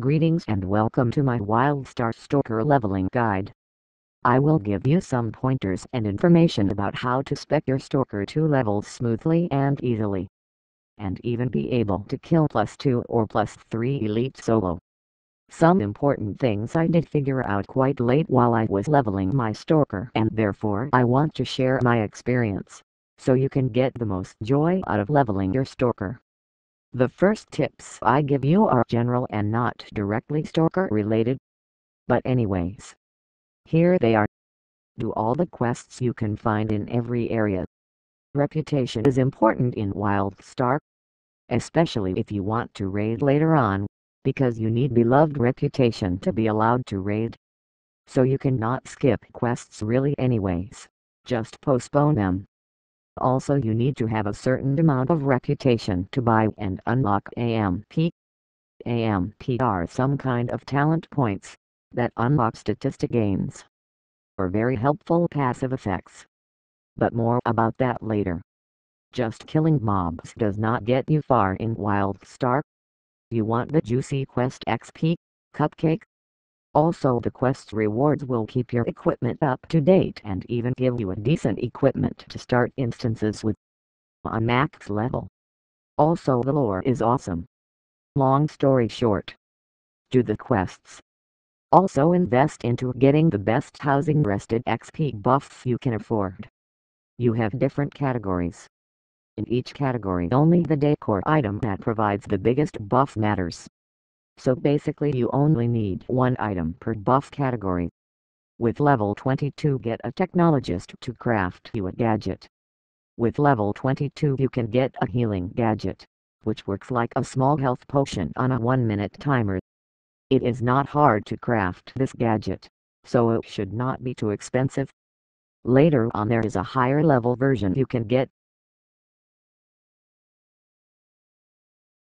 Greetings and welcome to my Wildstar Stalker leveling guide. I will give you some pointers and information about how to spec your Stalker to levels smoothly and easily, and even be able to kill +2 or +3 elite solo. Some important things I did figure out quite late while I was leveling my Stalker, and therefore I want to share my experience, so you can get the most joy out of leveling your Stalker. The first tips I give you are general and not directly Stalker related. But anyways, here they are. Do all the quests you can find in every area. Reputation is important in Wildstar, especially if you want to raid later on, because you need beloved reputation to be allowed to raid. So you cannot skip quests really anyways, just postpone them. Also, you need to have a certain amount of reputation to buy and unlock AMP. AMP are some kind of talent points that unlock statistic gains, or very helpful passive effects. But more about that later. Just killing mobs does not get you far in Wildstar. You want the juicy quest XP, cupcake. Also, the quest rewards will keep your equipment up to date and even give you a decent equipment to start instances with on max level. Also, the lore is awesome. Long story short, do the quests. Also invest into getting the best housing rested XP buffs you can afford. You have different categories. In each category, only the decor item that provides the biggest buff matters. So basically you only need one item per buff category. With level 22 get a technologist to craft you a gadget. With level 22 you can get a healing gadget, which works like a small health potion on a 1-minute timer. It is not hard to craft this gadget, so it should not be too expensive. Later on there is a higher level version you can get.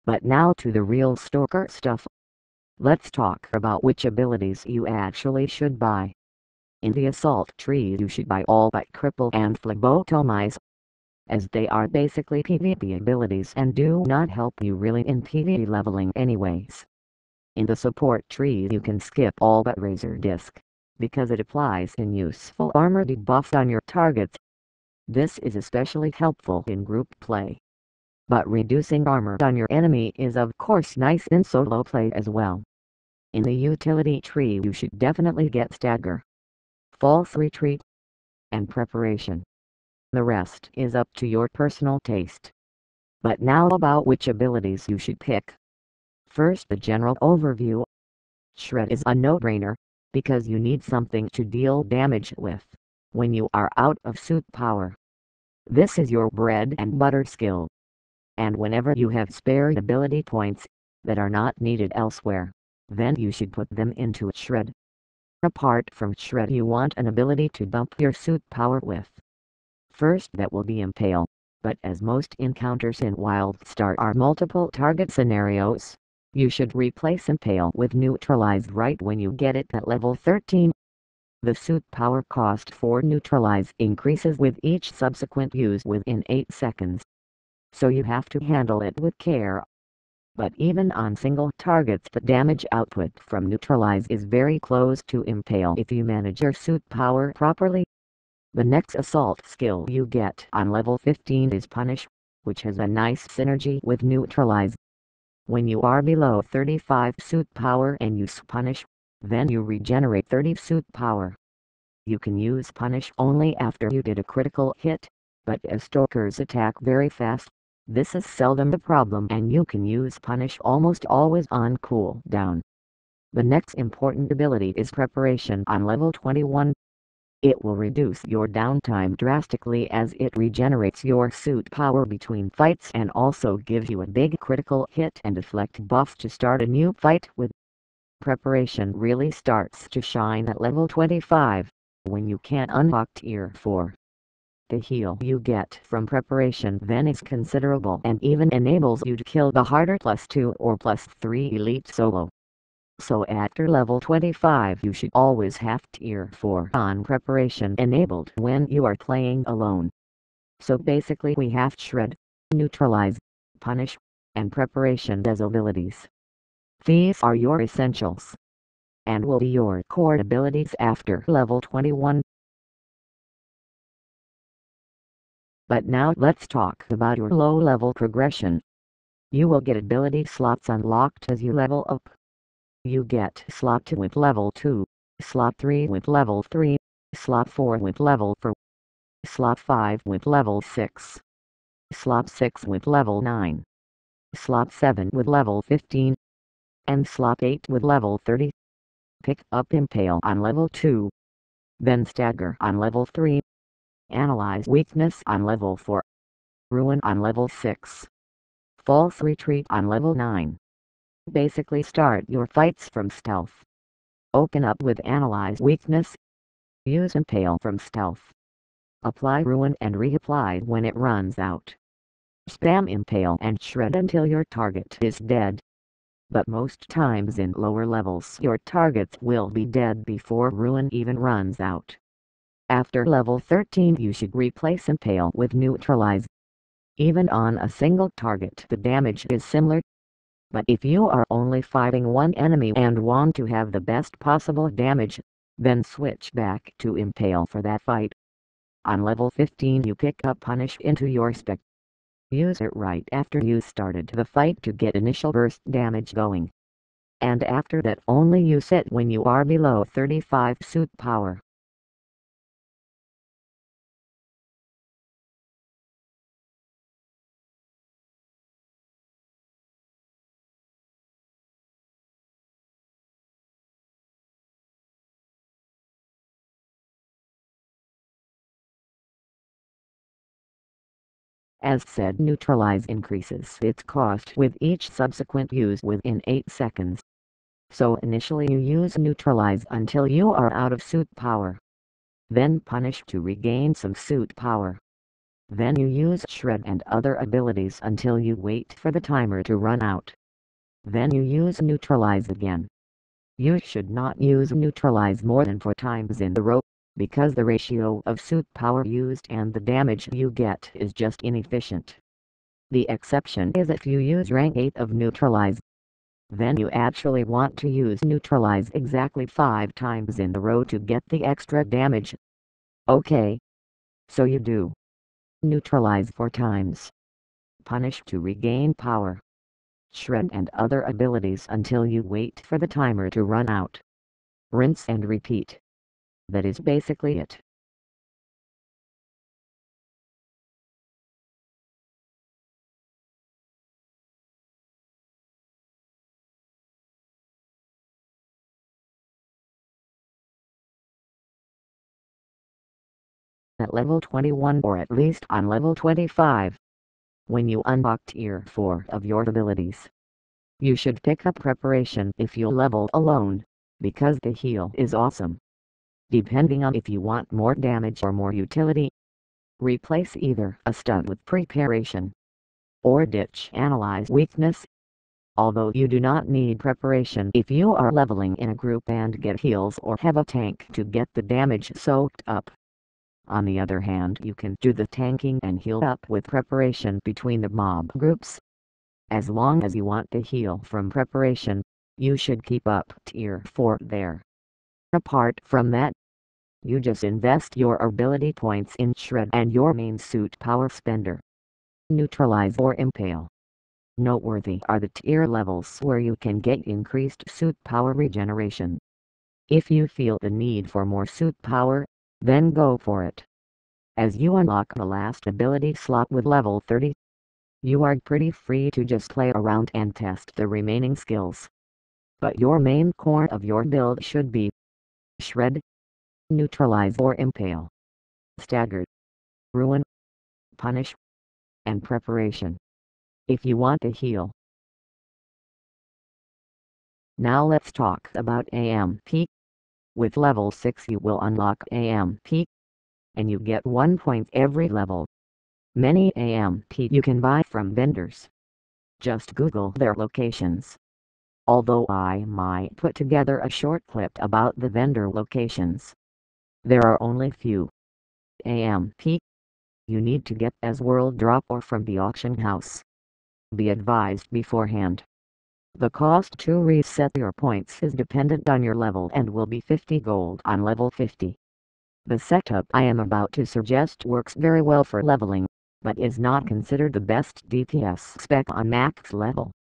But now to the real Stalker stuff. Let's talk about which abilities you actually should buy. In the assault tree you should buy all but cripple and phlebotomize, as they are basically PvP abilities and do not help you really in PvE leveling anyways. In the support tree you can skip all but razor disc, because it applies in useful armor debuff on your targets. This is especially helpful in group play. But reducing armor on your enemy is of course nice in solo play as well. In the utility tree you should definitely get stagger, false retreat, and preparation. The rest is up to your personal taste. But now about which abilities you should pick. First, the general overview. Shred is a no-brainer, because you need something to deal damage with when you are out of suit power. This is your bread and butter skill. And whenever you have spare ability points that are not needed elsewhere, then you should put them into Shred. Apart from Shred you want an ability to bump your suit power with. First that will be Impale, but as most encounters in Wildstar are multiple target scenarios, you should replace Impale with Neutralize right when you get it at level 13. The suit power cost for Neutralize increases with each subsequent use within 8 seconds. So you have to handle it with care. But even on single targets the damage output from Neutralize is very close to Impale if you manage your suit power properly. The next assault skill you get on level 15 is Punish, which has a nice synergy with Neutralize. When you are below 35 suit power and use Punish, then you regenerate 30 suit power. You can use Punish only after you did a critical hit, but as Stalkers attack very fast, this is seldom a problem and you can use Punish almost always on cooldown. The next important ability is Preparation on level 21. It will reduce your downtime drastically as it regenerates your suit power between fights and also gives you a big critical hit and deflect buff to start a new fight with. Preparation really starts to shine at level 25, when you can unlock tier 4. The heal you get from Preparation then is considerable and even enables you to kill the harder +2 or +3 elite solo. So after level 25 you should always have tier 4 on Preparation enabled when you are playing alone. So basically we have Shred, Neutralize, Punish, and Preparation as abilities. These are your essentials, and will be your core abilities after level 21. But now let's talk about your low-level progression. You will get ability slots unlocked as you level up. You get slot 2 with level 2, slot 3 with level 3, slot 4 with level 4, slot 5 with level 6, slot 6 with level 9, slot 7 with level 15, and slot 8 with level 30. Pick up Impale on level 2, then Stagger on level 3, Analyze Weakness on level 4, Ruin on level 6, False Retreat on level 9. Basically start your fights from stealth. Open up with Analyze Weakness. Use Impale from stealth. Apply Ruin and reapply when it runs out. Spam Impale and shred until your target is dead. But most times in lower levels your targets will be dead before Ruin even runs out. After level 13 you should replace Impale with Neutralize. Even on a single target the damage is similar. But if you are only fighting one enemy and want to have the best possible damage, then switch back to Impale for that fight. On level 15 you pick up Punish into your spec. Use it right after you started the fight to get initial burst damage going. And after that only use it when you are below 35 suit power. As said, Neutralize increases its cost with each subsequent use within 8 seconds. So initially you use Neutralize until you are out of suit power. Then Punish to regain some suit power. Then you use Shred and other abilities until you wait for the timer to run out. Then you use Neutralize again. You should not use Neutralize more than 4 times in a row, because the ratio of suit power used and the damage you get is just inefficient. The exception is if you use rank 8 of Neutralize. Then you actually want to use Neutralize exactly 5 times in a row to get the extra damage. Okay. So you do. Neutralize 4 times. Punish to regain power. Shred and other abilities until you wait for the timer to run out. Rinse and repeat. That is basically it. At level 21 or at least on level 25. When you unlock tier 4 of your abilities, you should pick up Preparation if you level alone, because the heal is awesome. Depending on if you want more damage or more utility, replace either a stun with Preparation, or ditch Analyze Weakness. Although you do not need Preparation if you are leveling in a group and get heals or have a tank to get the damage soaked up. On the other hand, you can do the tanking and heal up with Preparation between the mob groups. As long as you want to heal from Preparation, you should keep up tier 4 there. Apart from that, you just invest your ability points in Shred and your main suit power spender. Neutralize or Impale. Noteworthy are the tier levels where you can get increased suit power regeneration. If you feel the need for more suit power, then go for it. As you unlock the last ability slot with level 30, you are pretty free to just play around and test the remaining skills. But your main core of your build should be Shred, Neutralize or Impale, Stagger, Ruin, Punish, and Preparation. If you want to heal. Now let's talk about AMP. With level 6 you will unlock AMP, and you get 1 point every level. Many AMP you can buy from vendors. Just Google their locations. Although I might put together a short clip about the vendor locations. There are only few AMP you need to get as world drop or from the auction house. Be advised beforehand. The cost to reset your points is dependent on your level and will be 50 gold on level 50. The setup I am about to suggest works very well for leveling, but is not considered the best DPS spec on max level.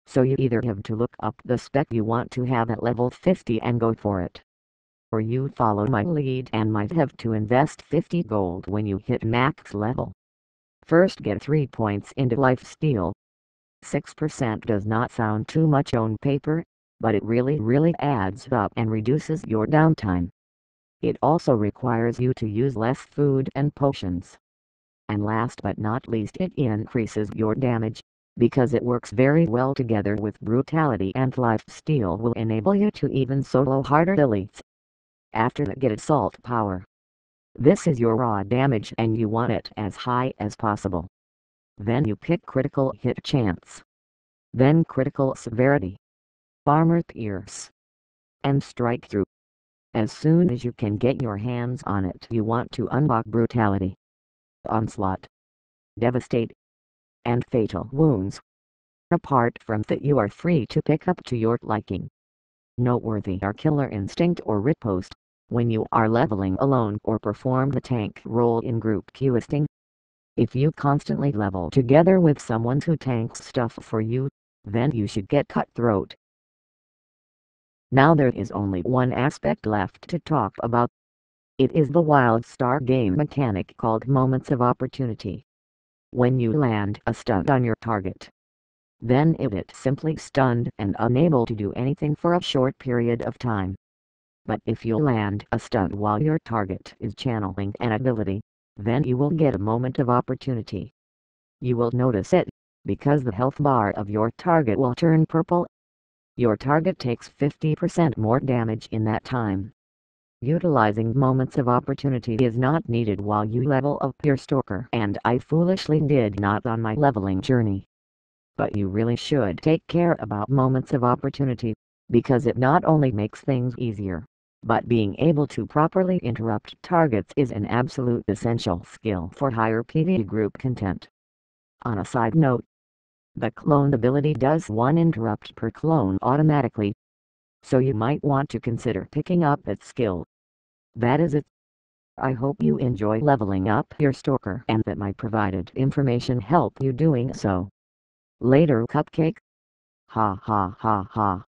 So you either have to look up the spec you want to have at level 50 and go for it, or you follow my lead and might have to invest 50 gold when you hit max level. First, get 3 points into lifesteal. 6% does not sound too much on paper, but it really adds up and reduces your downtime. It also requires you to use less food and potions. And last but not least, it increases your damage, because it works very well together with brutality, and lifesteal will enable you to even solo harder elites. After that, get assault power. This is your raw damage and you want it as high as possible. Then you pick critical hit chance, then critical severity, armor pierce, and strike through. As soon as you can get your hands on it, you want to unlock brutality, onslaught, devastate, and fatal wounds. Apart from that, you are free to pick up to your liking. Noteworthy are killer instinct or riposte, when you are leveling alone or perform the tank role in group questing. If you constantly level together with someone who tanks stuff for you, then you should get cutthroat. Now there is only one aspect left to talk about. It is the Wildstar game mechanic called Moments of Opportunity. When you land a stun on your target, then it is simply stunned and unable to do anything for a short period of time. But if you land a stun while your target is channeling an ability, then you will get a moment of opportunity. You will notice it, because the health bar of your target will turn purple. Your target takes 50% more damage in that time. Utilizing moments of opportunity is not needed while you level up your Stalker, and I foolishly did not on my leveling journey. But you really should take care about moments of opportunity, because it not only makes things easier, but being able to properly interrupt targets is an absolute essential skill for higher PvE group content. On a side note, the clone ability does 1 interrupt per clone automatically, so you might want to consider picking up that skill. That is it. I hope you enjoy leveling up your Stalker and that my provided information help you doing so. Later, cupcake. Ha ha ha ha.